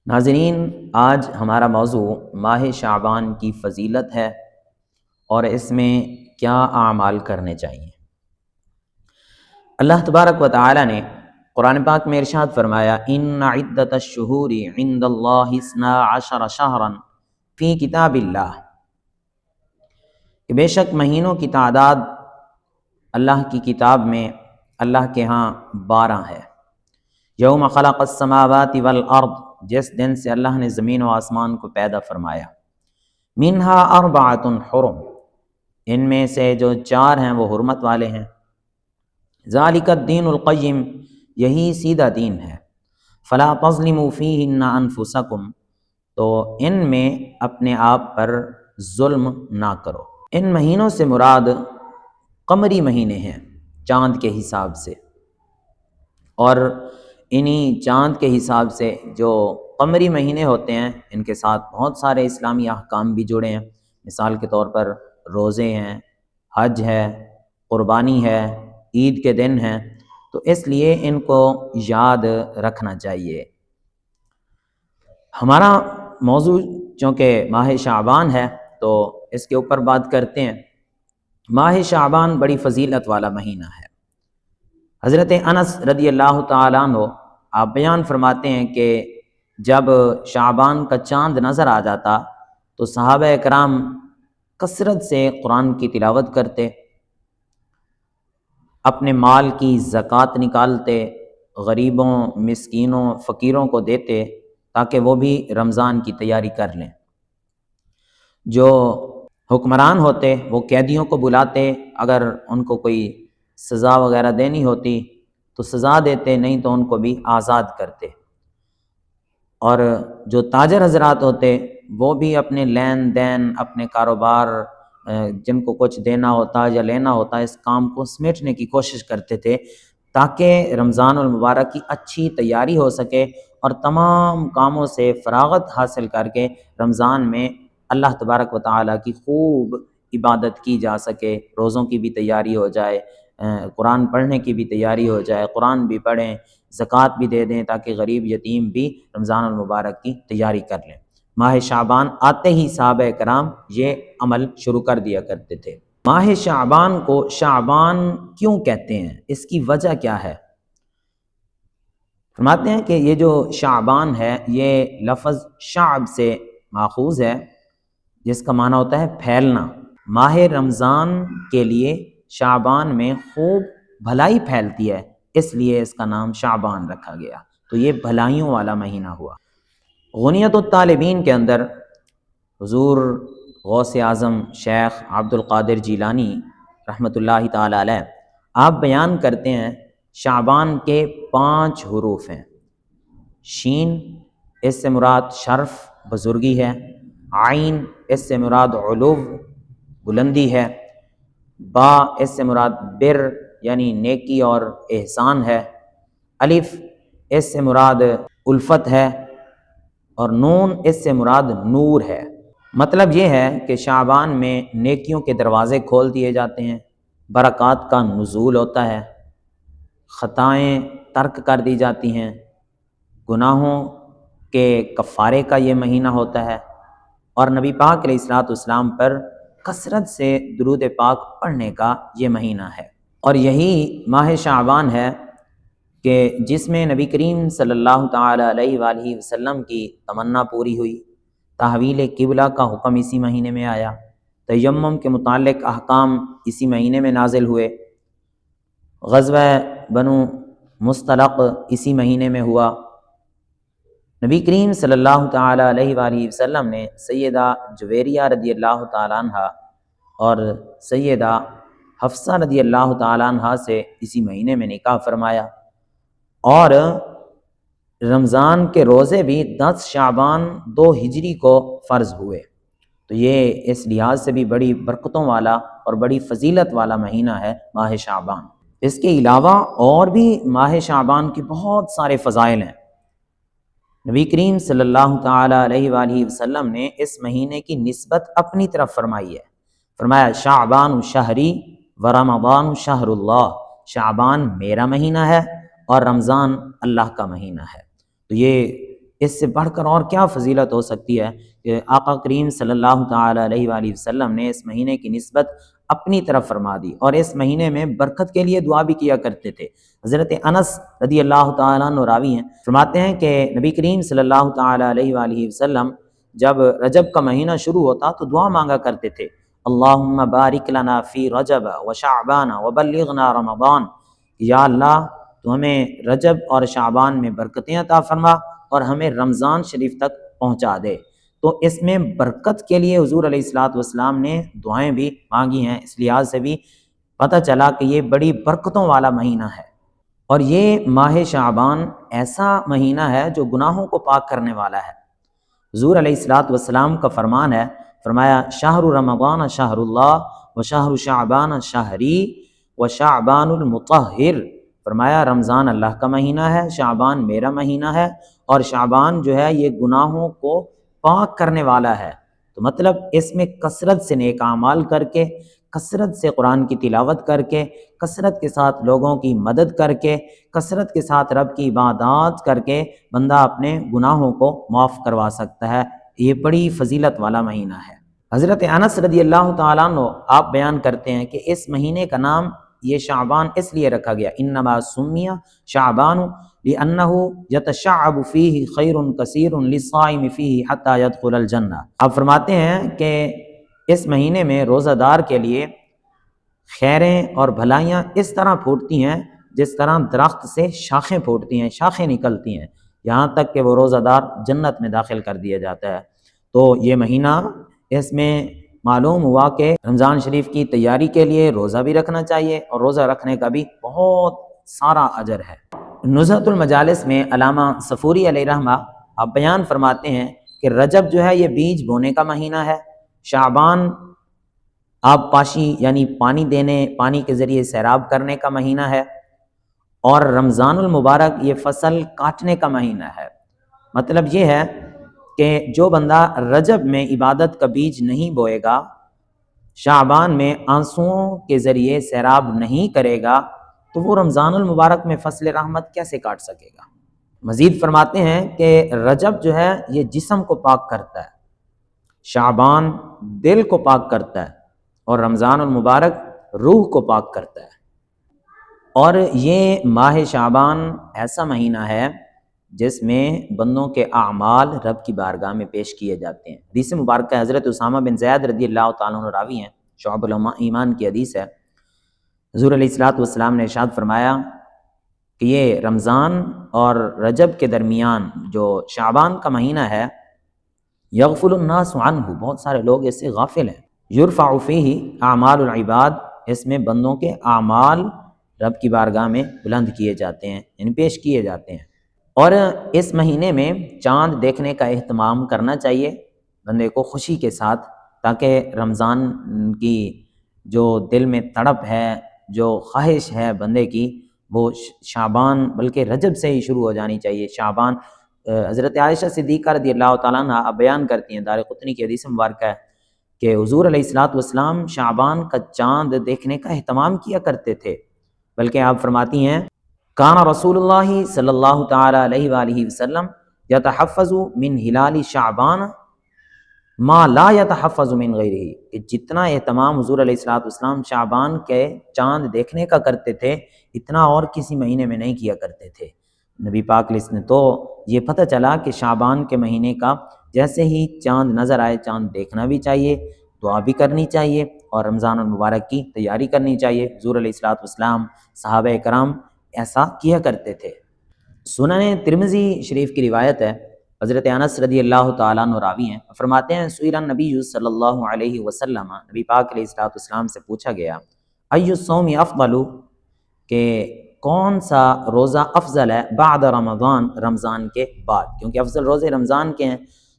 ناظرین، آج ہمارا موضوع ماہ شعبان کی فضیلت ہے اور اس میں کیا اعمال کرنے چاہیے۔ اللہ تبارک و تعالی نے قرآن پاک میں ارشاد فرمایا، ان عدۃ الشہور عند اللہ 12 شہرا فی کتاب اللہ، کہ بے شک مہینوں کی تعداد اللہ کی کتاب میں اللہ کے ہاں 12 ہے۔ یوم خلق السماوات والارض، جس دن سے اللہ نے زمین و آسمان کو پیدا فرمایا۔ منہا اربعۃ حرم، ان میں سے جو 4 ہیں وہ حرمت والے ہیں۔ ذالک الدین القیم، یہی سیدھا دین ہے۔ فلا تظلموا فیہن انفسکم، تو ان میں اپنے آپ پر ظلم نہ کرو۔ ان مہینوں سے مراد قمری مہینے ہیں، چاند کے حساب سے، اور انہی چاند کے حساب سے جو قمری مہینے ہوتے ہیں ان کے ساتھ بہت سارے اسلامی احکام بھی جڑے ہیں۔ مثال کے طور پر روزے ہیں، حج ہے، قربانی ہے، عید کے دن ہیں، تو اس لیے ان کو یاد رکھنا چاہیے۔ ہمارا موضوع چونکہ ماہ شعبان ہے تو اس کے اوپر بات کرتے ہیں۔ ماہ شعبان بڑی فضیلت والا مہینہ ہے۔ حضرت انس رضی اللہ تعالیٰ عنہ آپ بیان فرماتے ہیں کہ جب شعبان کا چاند نظر آ جاتا تو صحابہ اکرام کثرت سے قرآن کی تلاوت کرتے، اپنے مال کی زکوٰۃ نکالتے، غریبوں، مسکینوں، فقیروں کو دیتے تاکہ وہ بھی رمضان کی تیاری کر لیں۔ جو حکمران ہوتے وہ قیدیوں کو بلاتے، اگر ان کو کوئی سزا وغیرہ دینی ہوتی تو سزا دیتے، نہیں تو ان کو بھی آزاد کرتے۔ اور جو تاجر حضرات ہوتے وہ بھی اپنے لین دین، اپنے کاروبار، جن کو کچھ دینا ہوتا یا لینا ہوتا، اس کام کو سمیٹنے کی کوشش کرتے تھے تاکہ رمضان المبارک کی اچھی تیاری ہو سکے اور تمام کاموں سے فراغت حاصل کر کے رمضان میں اللہ تبارک و تعالیٰ کی خوب عبادت کی جا سکے، روزوں کی بھی تیاری ہو جائے، قرآن پڑھنے کی بھی تیاری ہو جائے، قرآن بھی پڑھیں، زکوٰۃ بھی دے دیں تاکہ غریب یتیم بھی رمضان المبارک کی تیاری کر لیں۔ ماہ شعبان آتے ہی صحابہ کرام یہ عمل شروع کر دیا کرتے تھے۔ ماہ شعبان کو شعبان کیوں کہتے ہیں، اس کی وجہ کیا ہے؟ فرماتے ہیں کہ یہ جو شعبان ہے یہ لفظ شعب سے ماخوذ ہے، جس کا معنی ہوتا ہے پھیلنا۔ ماہ رمضان کے لیے شعبان میں خوب بھلائی پھیلتی ہے، اس لیے اس کا نام شعبان رکھا گیا، تو یہ بھلائیوں والا مہینہ ہوا۔ غنیت الطالبین کے اندر حضور غوث اعظم شیخ عبد القادر جیلانی رحمۃ اللہ تعالی علیہ آپ بیان کرتے ہیں شعبان کے 5 حروف ہیں۔ شین، اس سے مراد شرف، بزرگی ہے۔ عین، اس سے مراد علو، بلندی ہے۔ با، اس سے مراد بر یعنی نیکی اور احسان ہے۔ الف، اس سے مراد الفت ہے، اور نون، اس سے مراد نور ہے۔ مطلب یہ ہے کہ شعبان میں نیکیوں کے دروازے کھول دیے جاتے ہیں، برکات کا نزول ہوتا ہے، خطائیں ترک کر دی جاتی ہیں، گناہوں کے کفارے کا یہ مہینہ ہوتا ہے، اور نبی پاک علیہ الصلوۃ والسلام پر کثرت سے درود پاک پڑھنے کا یہ مہینہ ہے۔ اور یہی ماہ شعبان ہے کہ جس میں نبی کریم صلی اللہ تعالی علیہ وآلہ وسلم کی تمنا پوری ہوئی، تحویل قبلہ کا حکم اسی مہینے میں آیا، تیمم کے متعلق احکام اسی مہینے میں نازل ہوئے، غزوہ بنو مصطلق اسی مہینے میں ہوا۔ نبی کریم صلی اللہ تعالی علیہ وآلہ وسلم نے سیدہ جویریہ رضی اللہ تعالیٰ عنہ اور سیدہ حفصہ رضی اللہ تعالیٰ عنہ سے اسی مہینے میں نکاح فرمایا، اور رمضان کے روزے بھی 10 شعبان 2 ہجری کو فرض ہوئے، تو یہ اس لحاظ سے بھی بڑی برکتوں والا اور بڑی فضیلت والا مہینہ ہے ماہ شعبان۔ اس کے علاوہ اور بھی ماہ شعبان کی بہت سارے فضائل ہیں۔ نبی کریم صلی اللہ تعالی علیہ وآلہ وسلم نے اس مہینے کی نسبت اپنی طرف فرمائی ہے، فرمایا شعبان شہری و رمضان شہر اللہ، شعبان میرا مہینہ ہے اور رمضان اللہ کا مہینہ ہے۔ تو یہ اس سے بڑھ کر اور کیا فضیلت ہو سکتی ہے کہ آقا کریم صلی اللہ تعالی علیہ وآلہ وسلم نے اس مہینے کی نسبت اپنی طرف فرما دی، اور اس مہینے میں برکت کے لیے دعا بھی کیا کرتے تھے۔ حضرت انس رضی اللہ تعالیٰ عنہ راوی ہیں، فرماتے ہیں کہ نبی کریم صلی اللہ تعالی علیہ وآلہ وسلم جب رجب کا مہینہ شروع ہوتا تو دعا مانگا کرتے تھے، اللہم بارک لنا فی رجب و شعبان وبلغنا رمضان، یا اللہ تو ہمیں رجب اور شعبان میں برکتیں عطا فرما اور ہمیں رمضان شریف تک پہنچا دے۔ تو اس میں برکت کے لیے حضور علیہ الصلوۃ والسلام نے دعائیں بھی مانگی ہیں، اس لحاظ سے بھی پتہ چلا کہ یہ بڑی برکتوں والا مہینہ ہے۔ اور یہ ماہ شعبان ایسا مہینہ ہے جو گناہوں کو پاک کرنے والا ہے۔ حضور علیہ الصلوۃ والسلام کا فرمان ہے، فرمایا شہر رمضان شہر اللہ و شہر شعبان شہری و شعبان المطہر، فرمایا رمضان اللہ کا مہینہ ہے، شعبان میرا مہینہ ہے، اور شعبان جو ہے یہ گناہوں کو پاک کرنے والا ہے۔ تو مطلب اس میں کثرت سے نیک اعمال کر کے، کثرت سے قرآن کی تلاوت کر کے، کثرت کے ساتھ لوگوں کی مدد کر کے، کثرت کے ساتھ رب کی عبادات کر کے بندہ اپنے گناہوں کو معاف کروا سکتا ہے۔ یہ بڑی فضیلت والا مہینہ ہے۔ حضرت انس رضی اللہ تعالیٰ عنہ آپ بیان کرتے ہیں کہ اس مہینے کا نام یہ شعبان اس لیے رکھا گیا، انما سمی شعبان لأنہ یتشعب فیہ خیر کثیر للصائم فیہ حتی یدخل الجنہ۔ آپ فرماتے ہیں کہ اس مہینے میں روزہ دار کے لیے خیریں اور بھلائیاں اس طرح پھوٹتی ہیں جس طرح درخت سے شاخیں پھوٹتی ہیں، شاخیں نکلتی ہیں، یہاں تک کہ وہ روزہ دار جنت میں داخل کر دیا جاتا ہے۔ تو یہ مہینہ، اس میں معلوم ہوا کہ رمضان شریف کی تیاری کے لیے روزہ بھی رکھنا چاہیے، اور روزہ رکھنے کا بھی بہت سارا اجر ہے۔ نزہۃ المجالس میں علامہ صفوری علیہ رحمہ آپ بیان فرماتے ہیں کہ رجب جو ہے یہ بیج بونے کا مہینہ ہے، شعبان آب پاشی یعنی پانی کے ذریعے سیراب کرنے کا مہینہ ہے، اور رمضان المبارک یہ فصل کاٹنے کا مہینہ ہے۔ مطلب یہ ہے کہ جو بندہ رجب میں عبادت کا بیج نہیں بوئے گا، شعبان میں آنسوؤں کے ذریعے سیراب نہیں کرے گا، تو وہ رمضان المبارک میں فصل رحمت کیسے کاٹ سکے گا؟ مزید فرماتے ہیں کہ رجب جو ہے یہ جسم کو پاک کرتا ہے، شعبان دل کو پاک کرتا ہے، اور رمضان المبارک روح کو پاک کرتا ہے۔ اور یہ ماہ شعبان ایسا مہینہ ہے جس میں بندوں کے اعمال رب کی بارگاہ میں پیش کیے جاتے ہیں۔ حدیث مبارکہ حضرت اسامہ بن زید رضی اللہ تعالیٰ عنہ راوی ہیں، شعب الایمان کی حدیث ہے، حضور علیہ الصلوۃ والسلام نے ارشاد فرمایا کہ یہ رمضان اور رجب کے درمیان جو شعبان کا مہینہ ہے، یغفل الناس عنہ، بہت سارے لوگ اس سے غافل ہیں، یرفع فیہ اعمال العباد، اس میں بندوں کے اعمال رب کی بارگاہ میں بلند کیے جاتے ہیں، یعنی پیش کیے جاتے ہیں۔ اور اس مہینے میں چاند دیکھنے کا اہتمام کرنا چاہیے بندے کو خوشی کے ساتھ، تاکہ رمضان کی جو دل میں تڑپ ہے، جو خواہش ہے بندے کی، وہ شعبان بلکہ رجب سے ہی شروع ہو جانی چاہیے۔ شعبان، حضرت عائشہ صدیقہ رضی اللہ تعالیٰ عنہ بیان کرتی ہیں، دارقطنی کی حدیث مبارکہ ہے کہ حضور علیہ الصلوۃ والسلام شعبان کا چاند دیکھنے کا اہتمام کیا کرتے تھے، بلکہ آپ فرماتی ہیں کان رسول اللہ صلی اللہ تعالی علیہ وآلہ وسلم یتحفظ من ہلال شعبان ما لا یتحفظ من غیرہ، کہ جتنا اہتمام حضور علیہ الصلوۃ والسلام شعبان کے چاند دیکھنے کا کرتے تھے، اتنا اور کسی مہینے میں نہیں کیا کرتے تھے نبی پاک علیہ السلام۔ تو یہ پتہ چلا کہ شعبان کے مہینے کا جیسے ہی چاند نظر آئے چاند دیکھنا بھی چاہیے، دعا بھی کرنی چاہیے، اور رمضان المبارک کی تیاری کرنی چاہیے۔ حضور علیہ الصلوۃ والسلام، صحابہ کرام ایسا کیا کرتے تھے۔ سنن ترمذی شریف کی روایت ہے، حضرت انس رضی اللہ تعالیٰ عنہ راوی ہیں، فرماتے ہیں سئل النبی صلی اللہ علیہ وسلم، نبی پاک علیہ الصلوۃ والسلام سے پوچھا گیا، ای الصوم افضل، کہ کون سا روزہ افضل ہے بعد رمضان، رمضان کے بعد، کیونکہ افضل روزے رمضان کے ہیں،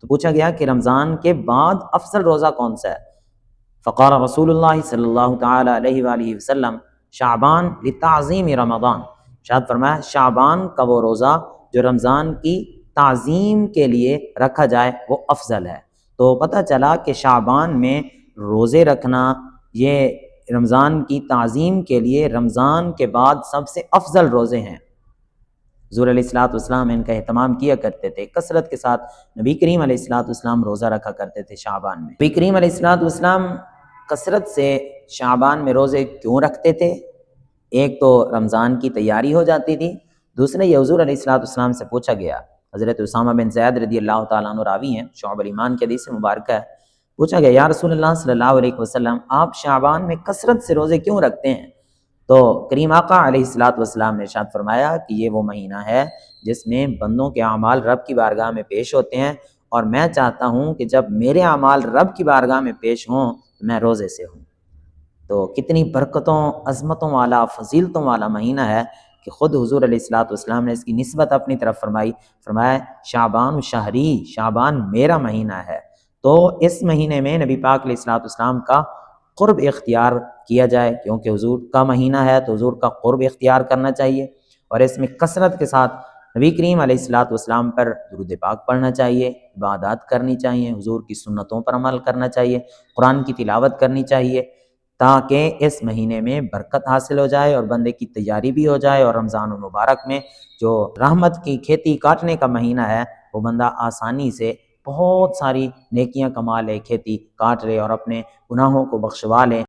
تو پوچھا گیا کہ رمضان کے بعد افضل روزہ کون سا ہے؟ فقال رسول اللہ صلی اللہ تعالی علیہ وآلہ وسلم شعبان لتعظیم رمضان، شاید فرمایا شعبان کا وہ روزہ جو رمضان کی تعظیم کے لیے رکھا جائے وہ افضل ہے۔ تو پتہ چلا کہ شعبان میں روزے رکھنا یہ رمضان کی تعظیم کے لیے رمضان کے بعد سب سے افضل روزے ہیں۔ حضور علیہ الصلوۃ والسلام ان کا اہتمام کیا کرتے تھے، کثرت کے ساتھ نبی کریم علیہ الصلوۃ والسلام روزہ رکھا کرتے تھے شعبان میں۔ نبی کریم علیہ الصلوۃ والسلام کثرت سے شعبان میں روزے کیوں رکھتے تھے؟ ایک تو رمضان کی تیاری ہو جاتی تھی، دوسرے یہ حضور علیہ الصلوۃ والسلام سے پوچھا گیا، حضرت اسامہ بن زید رضی اللہ تعالیٰ عنہ راوی ہیں، شعب الایمان کی حدیث مبارکہ ہے، پوچھا گیا یا رسول اللہ صلی اللہ علیہ وسلم آپ شعبان میں کثرت سے روزے کیوں رکھتے ہیں؟ تو کریم آقا علیہ الصلوۃ والسلام نے ارشاد فرمایا کہ یہ وہ مہینہ ہے جس میں بندوں کے اعمال رب کی بارگاہ میں پیش ہوتے ہیں، اور میں چاہتا ہوں کہ جب میرے اعمال رب کی بارگاہ میں پیش ہوں تو میں روزے سے ہوں۔ تو کتنی برکتوں، عظمتوں والا، فضیلتوں والا مہینہ ہے کہ خود حضور علیہ الصلوۃ والسلام نے اس کی نسبت اپنی طرف فرمایا شعبان شہری، شعبان میرا مہینہ ہے۔ تو اس مہینے میں نبی پاک علیہ الصلوۃ والسلام کا قرب اختیار کیا جائے، کیونکہ حضور کا مہینہ ہے تو حضور کا قرب اختیار کرنا چاہیے، اور اس میں کثرت کے ساتھ نبی کریم علیہ الصلوۃ والسلام پر درود پاک پڑھنا چاہیے، عبادات کرنی چاہیے، حضور کی سنتوں پر عمل کرنا چاہیے، قرآن کی تلاوت کرنی چاہیے، تاکہ اس مہینے میں برکت حاصل ہو جائے اور بندے کی تیاری بھی ہو جائے، اور رمضان المبارک میں جو رحمت کی کھیتی کاٹنے کا مہینہ ہے وہ بندہ آسانی سے بہت ساری نیکیاں کما لے، کھیتی کاٹ لے اور اپنے گناہوں کو بخشوا لے۔